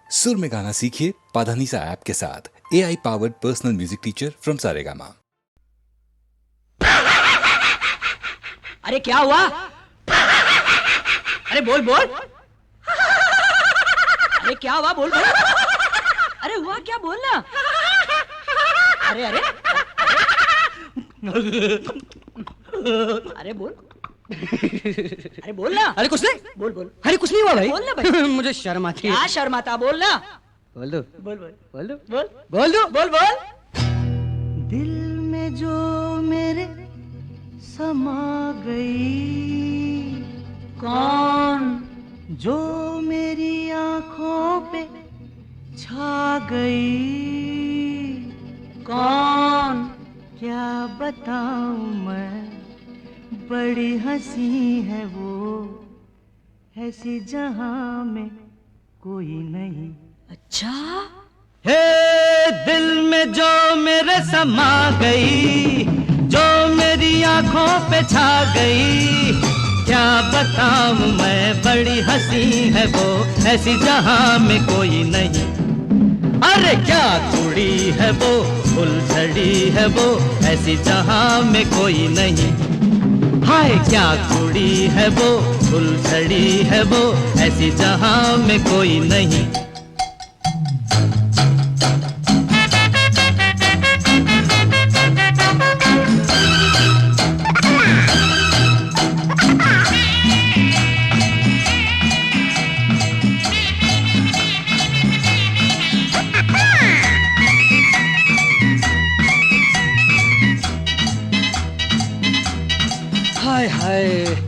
सुर में गाना सीखिए पाधानीसा ऐप के साथ। AI powered personal music teacher from Saregama. अरे क्या हुआ? अरे बोल बोल। अरे क्या हुआ? बोल बोल। अरे हुआ क्या? बोलना। अरे अरे अरे बोल। अरे बोल ना। अरे कुछ नहीं। बोल बोल। अरे कुछ नहीं हुआ भाई। बोल ना भाई। मुझे शर्म आती है। क्या शर्म आता? बोल ना। बोल दो। बोल बोल। बोल दो। बोल बोल दो। बोल बोल। दिल में जो मेरे समा गई, कौन? जो मेरी आंखों पे छा गई, कौन? क्या बताऊं मैं, बड़ी हंसी है वो, ऐसी जहां में कोई नहीं। अच्छा हे दिल में जो मेरे समा गई, जो मेरी आंखों पे छा गई, क्या बताऊं मैं, बड़ी हंसी है वो, ऐसी जहां में कोई नहीं। अरे क्या कुड़ी है वो, फुलझड़ी है वो, ऐसी जहां में कोई नहीं। हाय क्या कुड़ी है वो, फुलझड़ी है वो, ऐसी जहां में कोई नहीं। हाय हाय,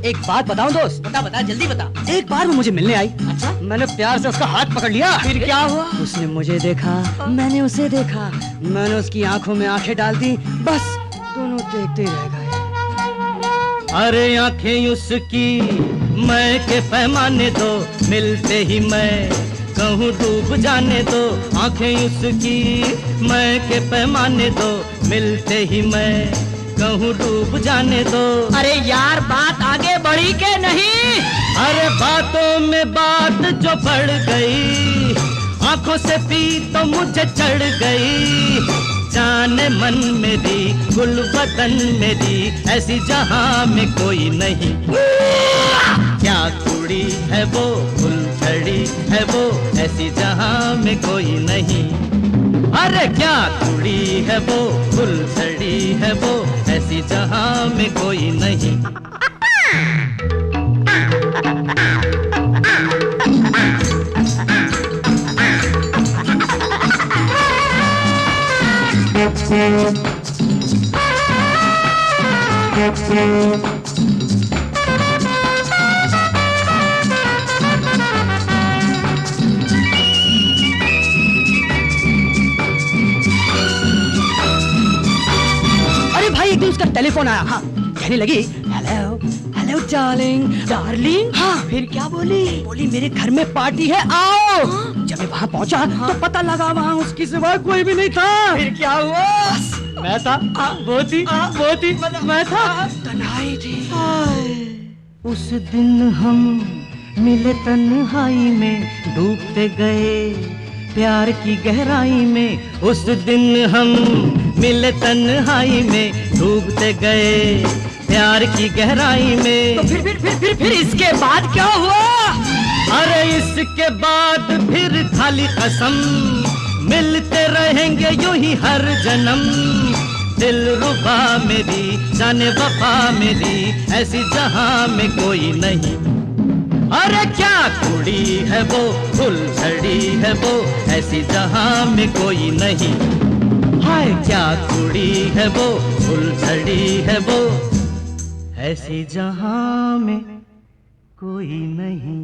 एक बात बताऊं दोस्त? बता बता, जल्दी बता। एक बार वो मुझे मिलने आई। अच्छा? मैंने प्यार से उसका हाथ पकड़ लिया। फिर क्या हुआ? उसने मुझे देखा, मैंने उसे देखा, मैंने उसकी आंखों में आंखें डाल दी, बस दोनों देखते रह गए। अरे आंखें उसकी मैं के पैमाने दो, मिलते ही मैं कहूँ डूब जाने दो। आंखें उसकी मैं के पैमाने दो, मिलते ही मैं कहूँ डूब जाने दो। अरे यार, बात आगे बढ़ी के नहीं? अरे बातों में बात जो बढ़ गई, आंखों से पी तो मुझे चढ़ गई। जाने मन मेरी, गुल बदन मेरी, ऐसी जहां में कोई नहीं। क्या कुड़ी है वो, फुलझड़ी है वो, ऐसी जहां में कोई नहीं। अरे क्या कुड़ी है वो, फुलझड़ी है वो, ऐसी जहां में कोई नहीं। अरे भाई एक दिन उसका टेलीफोन आया। हाँ, कहने लगी हेलो हेलो डार्लिंग। डार्लिंग? हाँ, फिर क्या बोली? बोली मेरे घर में पार्टी है, आओ। जब मैं वहाँ पहुँचा तो पता लगा वहाँ उसकी सिवा कोई भी नहीं था। फिर क्या हुआ? मैं था, वो थी, मैं था, तन्हाई थी। उस दिन हम मिले तन्हाई में, डूबते गए प्यार की गहराई में। उस दिन हम मिले तन्हाई में, डूबते गए प्यार की गहराई में। तो फिर इसके बाद क्या हुआ? अरे इसके बाद फिर खाली कसम, मिलते रहेंगे यूं ही हर जन्म। दिल रुबा मेरी, जाने वफा मेरी, ऐसी जहां में कोई नहीं। अरे क्या कुड़ी है वो, फुलझड़ी है वो, ऐसी जहां में कोई नहीं। हाय क्या कुड़ी है वो, फुलझड़ी है वो, ऐसी जहां में कोई नहीं।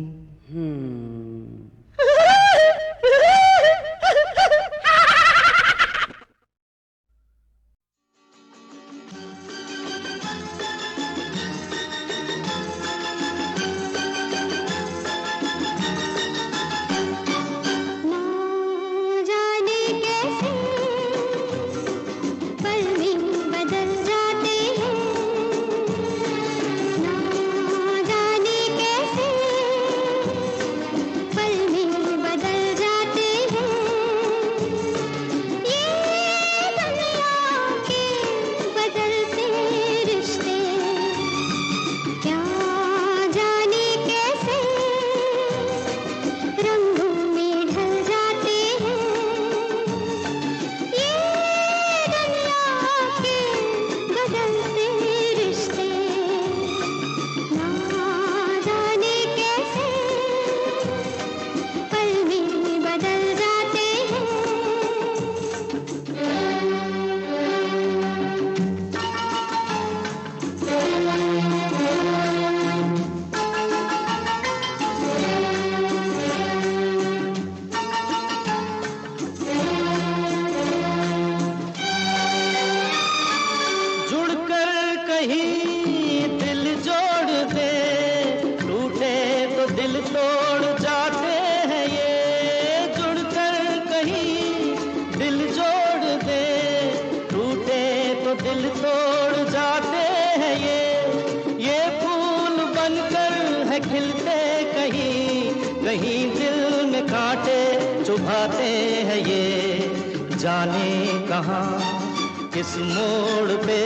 जाने कैसे पल में बदल जाते हैं, ना जाने कैसे पल कहीं दिल में कांटे चुभाते हैं ये, जाने कहाँ किस मोड़ पे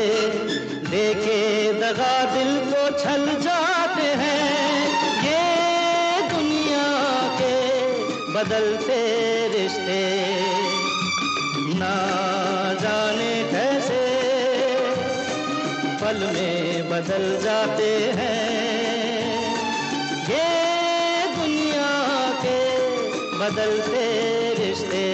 देके दगा दिल को छल जाते हैं। ये दुनिया के बदलते रिश्ते ना जाने कैसे पल में बदल जाते हैं। ये दुनिया के बदलते रिश्ते।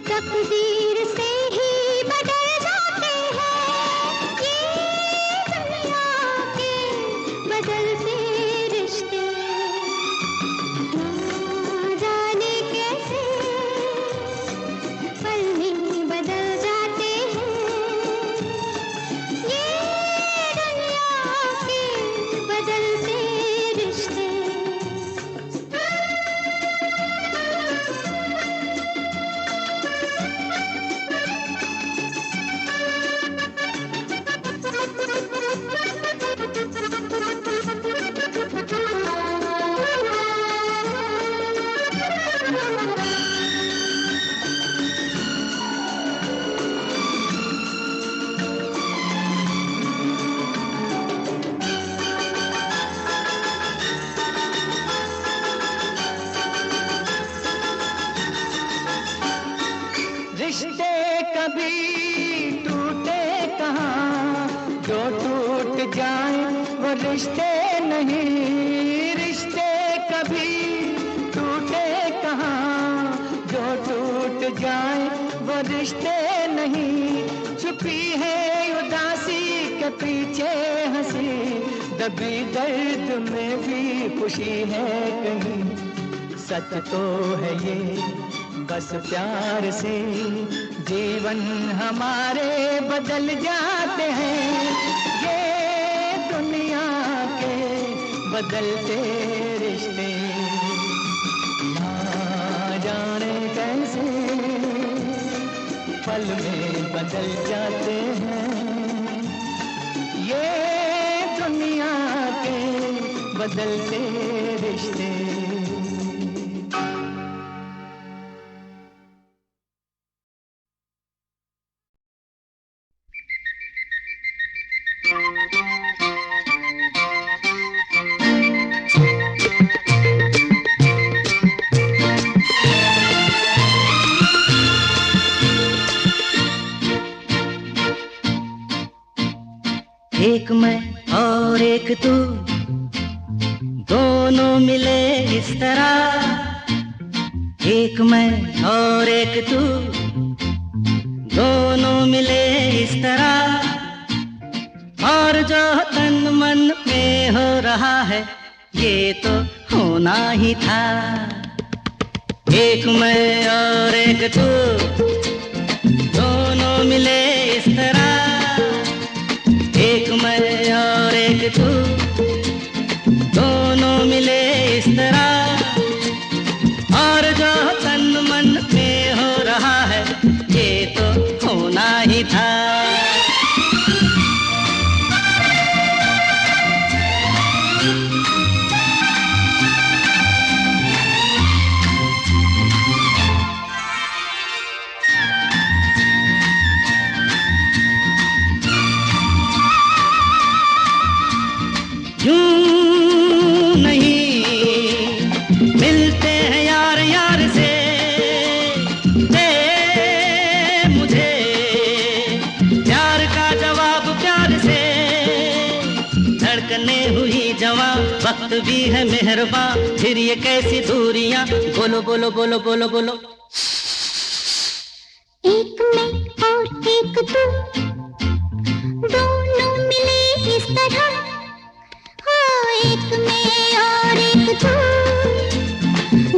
तकदीर से ही बदल जाते हैं ये दुनिया के बदलते रिश्ते। ना जाने कैसे पल में बदल जाते हैं ये दुनिया के बदलते रिश्ते। रिश्ते कभी टूटे कहाँ, जो टूट जाए वो रिश्ते नहीं। रिश्ते कभी टूटे कहाँ, जो टूट जाए वो रिश्ते नहीं। छुपी है उदासी के पीछे हंसी, दबी दर्द में भी खुशी है कहीं। सच तो है ये बस प्यार से जीवन हमारे बदल जाते हैं ये दुनिया के बदलते रिश्ते। ना जाने कैसे पल में बदल जाते हैं ये दुनिया के बदलते रिश्ते। एक मैं और एक तू, दोनों मिले इस तरह। एक मैं और एक तू, दोनों मिले इस तरह। और जो तन मन में हो रहा है ये तो होना ही था। एक मैं और एक तू, दोनों मिले इस तरह। एक मैं और एक तू, दोनों मिले इस तरह। और जो तन मन में हो रहा है ये तो होना ही था। भी है मेहरबान, फिर ये कैसी दूरियां, बोलो बोलो बोलो बोलो बोलो। एक मैं और एक तू, दोनों मिले इस तरह, हो एक मैं और एक तू,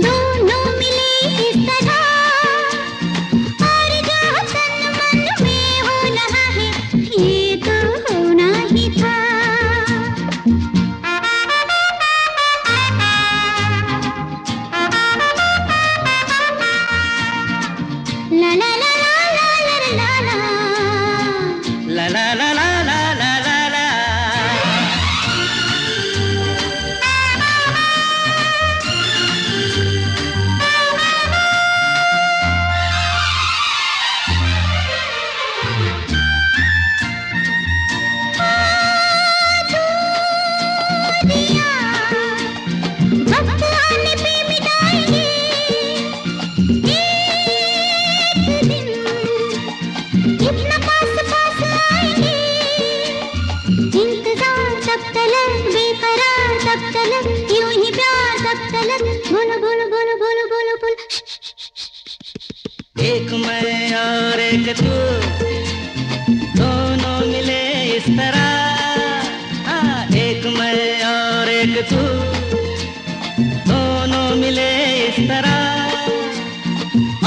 दोनों मिले इस तरह, और जो तन मन में हो रहा है ये तो होना ही था। ला ला ला ला ला ला ला ला ला ला ला। वक्त आने पे मिटाएंगे एक दिन, इतना पास पास आएंगे, इंतजार तब तलक, बेकरार तब तलक, यूं ही प्यार तब तलक, बोलो बोलो बोलो बोलो बोलो बोलो। एक मैं और एक तू, दोनों मिले इस तरह, हाँ एक मैं और एक तू, दोनों मिले इस तरह,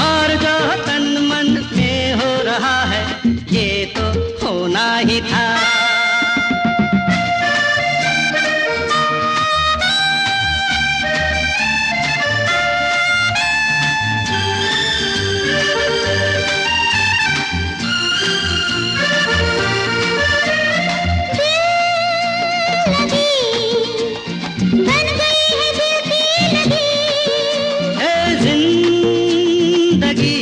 और जो तन मन में हो रहा है ये तो होना ही था। बन गई है दिल की लगी, ए जिंदगी,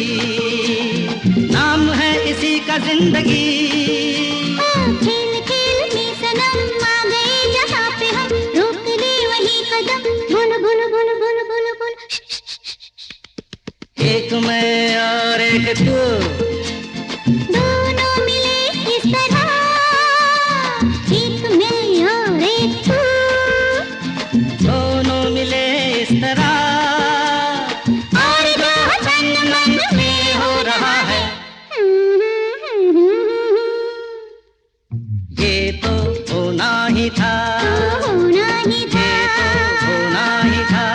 नाम है इसी का जिंदगी। खेल खेल में सनम आ गए जहाँ पे हम, रोक ले वही कदम, बोलो बोलो बोलो बोलो बोलो बोलो। एक मैं और एक तू, दोनों मिले इस तरह, एक मैं और एक तू, दोनों मिले इस तरह, और जो तन मन में हो रहा है ये तो होना ही था, होना ही था। ये तो होना ही था।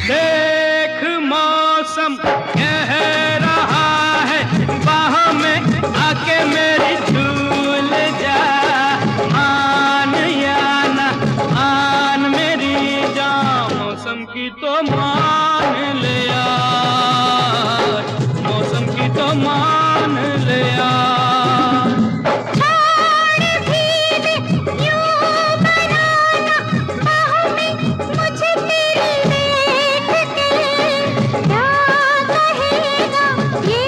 देख मौसम कह रहा है, बाहों में आके मेरी झूल जा, मान या ना मान मेरी जान, मौसम की तो मान ले यार, मौसम की तो मान ले यार। छोड़ भी दे यूं बनाना, बाहों में मुझे तेरी देख के, क्या कहेगा ये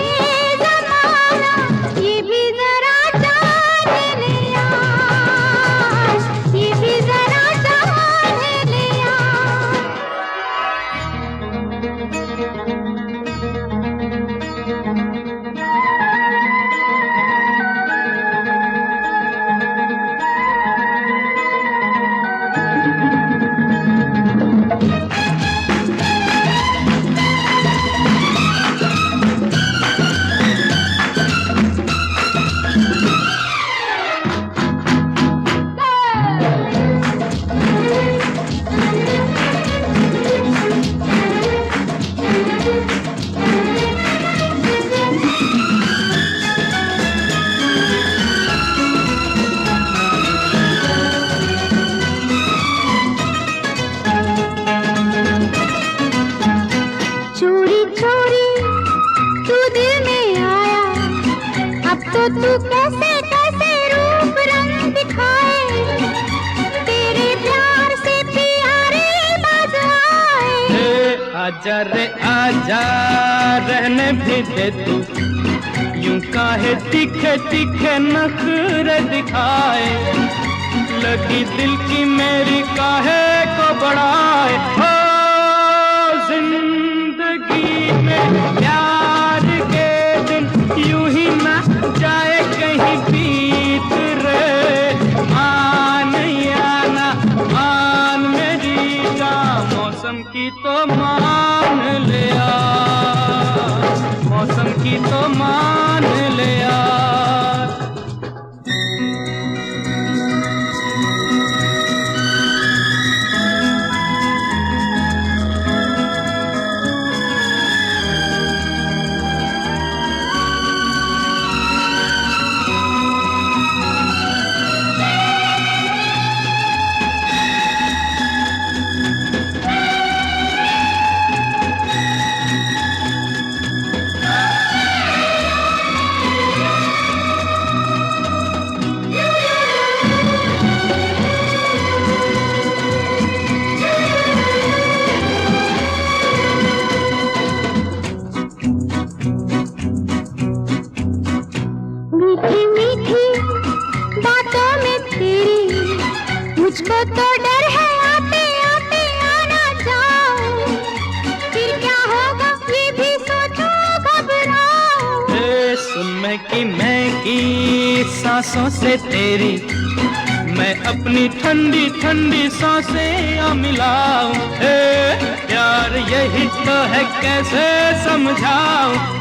ज़माना, ये भी ज़रा जान ले यार, ये भी ज़रा जान ले यार। चोरी चोरी तू दिल में आया, अब तो तू कैसे कैसे रूप रंग दिखाए, तेरे प्यार से प्यारे बाज आए। आजा रे आजा, रहने भी दे तू, यूं काहे तीखे तीखे नखरे दिखाए, लगी दिल की मेरी काहे को बढ़ाए। हो की तो मान ले यार। मीठी मीठी बातों में तेरी मुझको तो डर है, आते आते आना जाऊं, फिर क्या होगा ये भी सोचो घबराऊं। सुन मैं की सांसों से तेरी मैं अपनी ठंडी ठंडी सांसें आ मिलाऊं। प्यार यही तो है कैसे समझाऊं।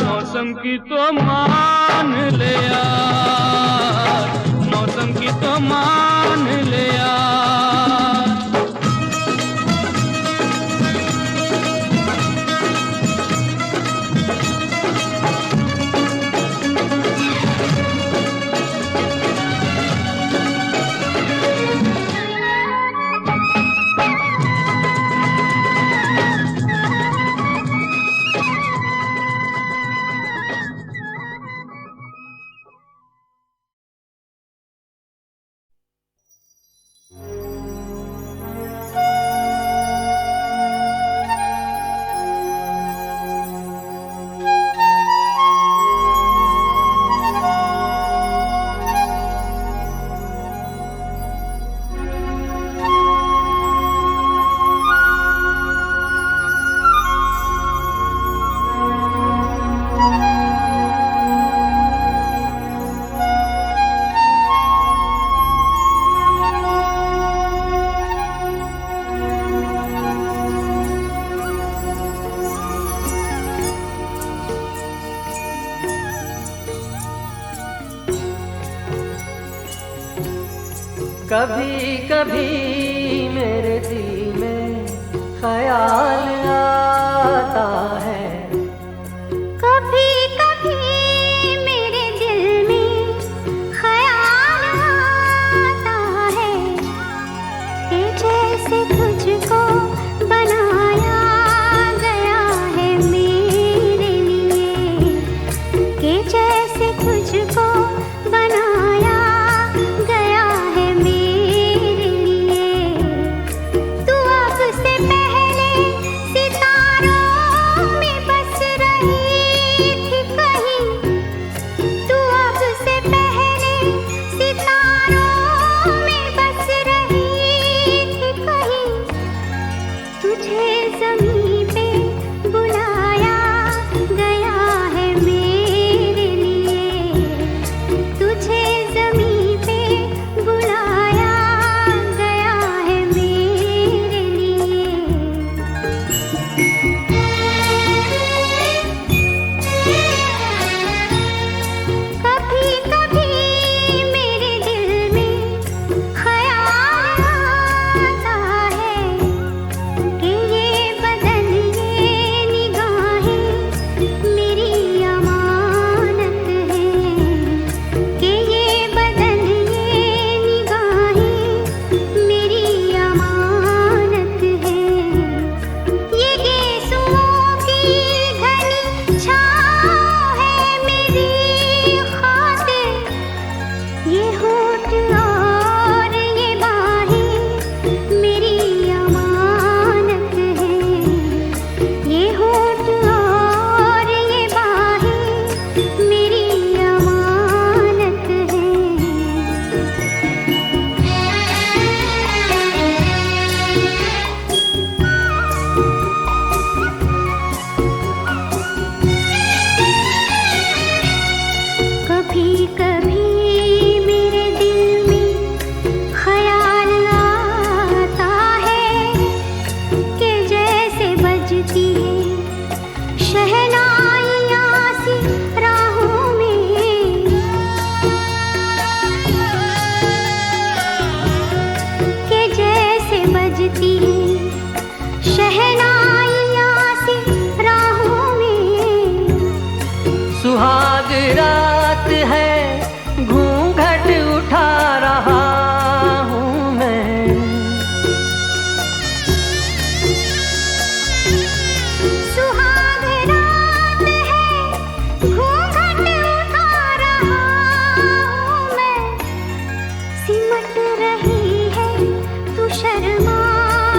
मौसम की तो मान ले यार, मौसम की तो मान ले यार। कभी कभी मेरे दिल में ख्याल आता है, कभी कभी मेरे दिल में ख्याल आता है कि जैसे तुझको बनाया गया है मेरे लिए, कि जैसे तुझको बनाया गया है मेरे लिए। तू अब से पहले सितारों सिमट रही है तू शर्मा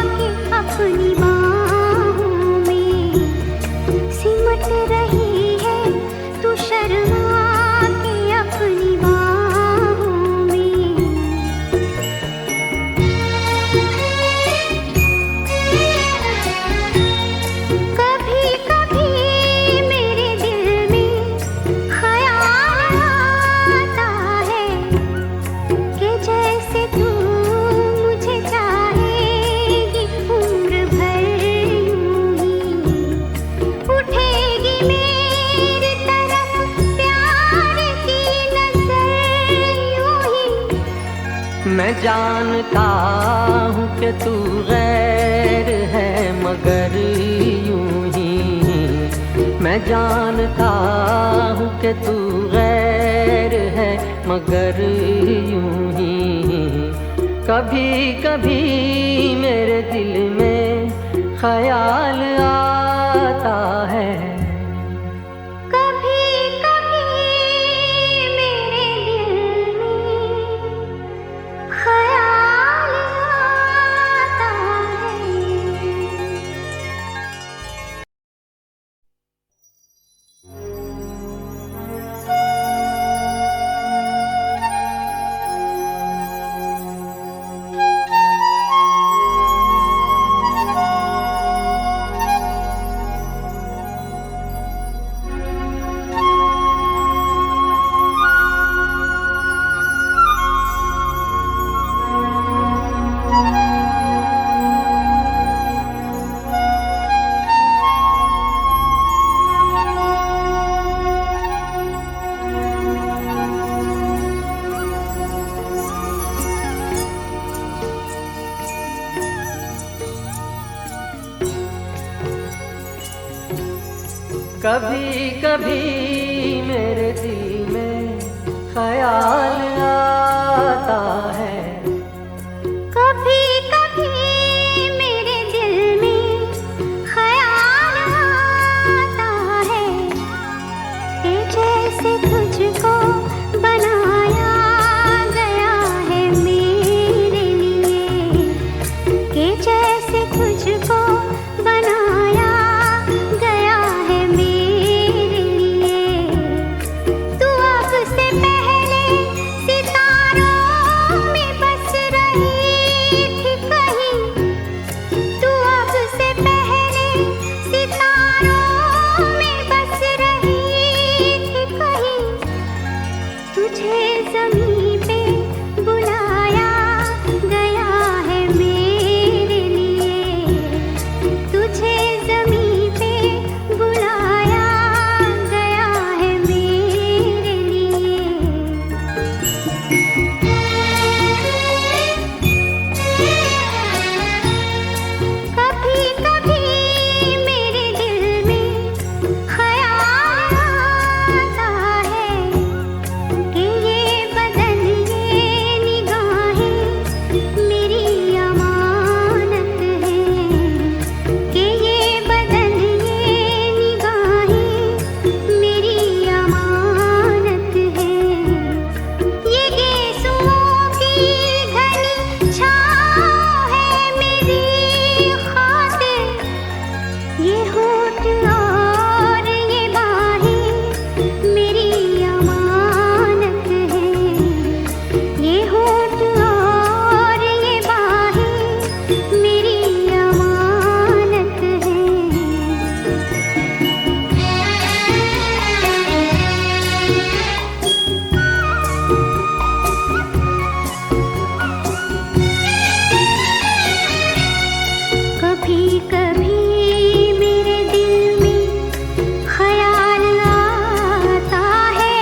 के अपनी बाहों में, सिमट रही है तू शर्मा के अपनी बाहों में। कभी कभी मेरे दिल में ख्याल आता है कि जैसे तू मुझे चाहेगी उम्र भर यूं ही, उठेगी मेरी तरफ प्यार की नजर यूं ही। मैं जानता हूँ कि तू गैर है मगर यूं ही, मैं जानता हूँ कि तू गैर है मगर यूं ही। कभी कभी मेरे दिल में ख्याल आता है, कभी कभी मेरे दिल में ख्याल आता है। कभी कभी मेरे दिल में ख्याल आता है, कभी कभी मेरे दिल में ख्याल आता है कि जैसे तुझको बनाया गया है मेरे लिए, कि जैसे तुझको बनाया गया है मेरे लिए। तू अब से पहले सितारों में बस रही थी कहीं, तू अब से पहले सितारों में बस रही थी कहीं। तुझे ज़मीं पे बुलाया गया है मेरे लिए, तुझे ज़मीं पे बुलाया गया है मेरे लिए। कभी कभी मेरे दिल में ख्याल आता है कि ये बदन ये निगाहें मेरी अमानत है, कि ये बदन ये निगाहें मेरी अमानत है। ये गेसुओं की घनी छाँव है मेरी खातिर, ये होठ और ये बाहें मेरी अमानत है, ये होठ और ये बाहें मेरी अमानत है। कभी कभी मेरे दिल में ख्याल आता है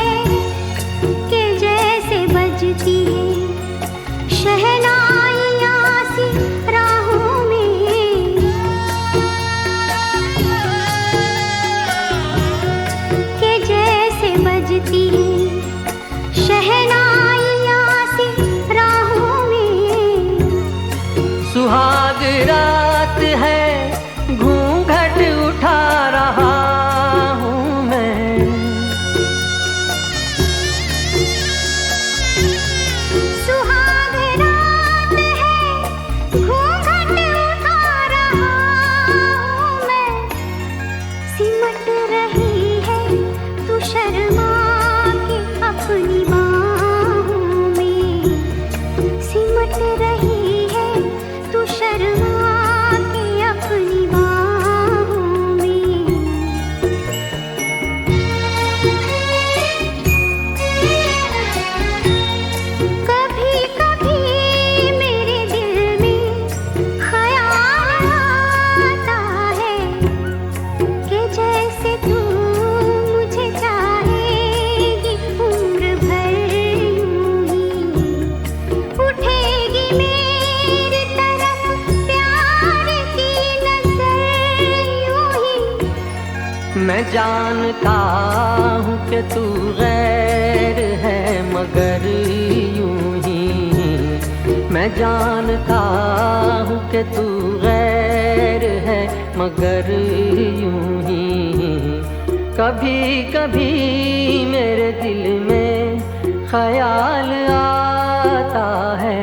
कि जैसे बजती है शहनाइयाँ सी राहों में, कि जैसे बजती है शहनाइयाँ सी राहों में। सुहाग रात है घूंघट उठा रहा हूँ मैं, सुहाग लेट रही है तू शर्मा के अपनी बाहों में। कभी कभी मेरे दिल में ख्याल आता है कि जैसे तू मुझे चाहेगी उम्र भर यूं ही। उठेगी मेरी तरफ प्यार की नजर यूं ही। मैं जानता हूँ कि तू गैर है मगर यूं ही। मैं जानता हूँ कि तू गैर है मगर यूं ही। कभी कभी मेरे दिल में ख्याल आता है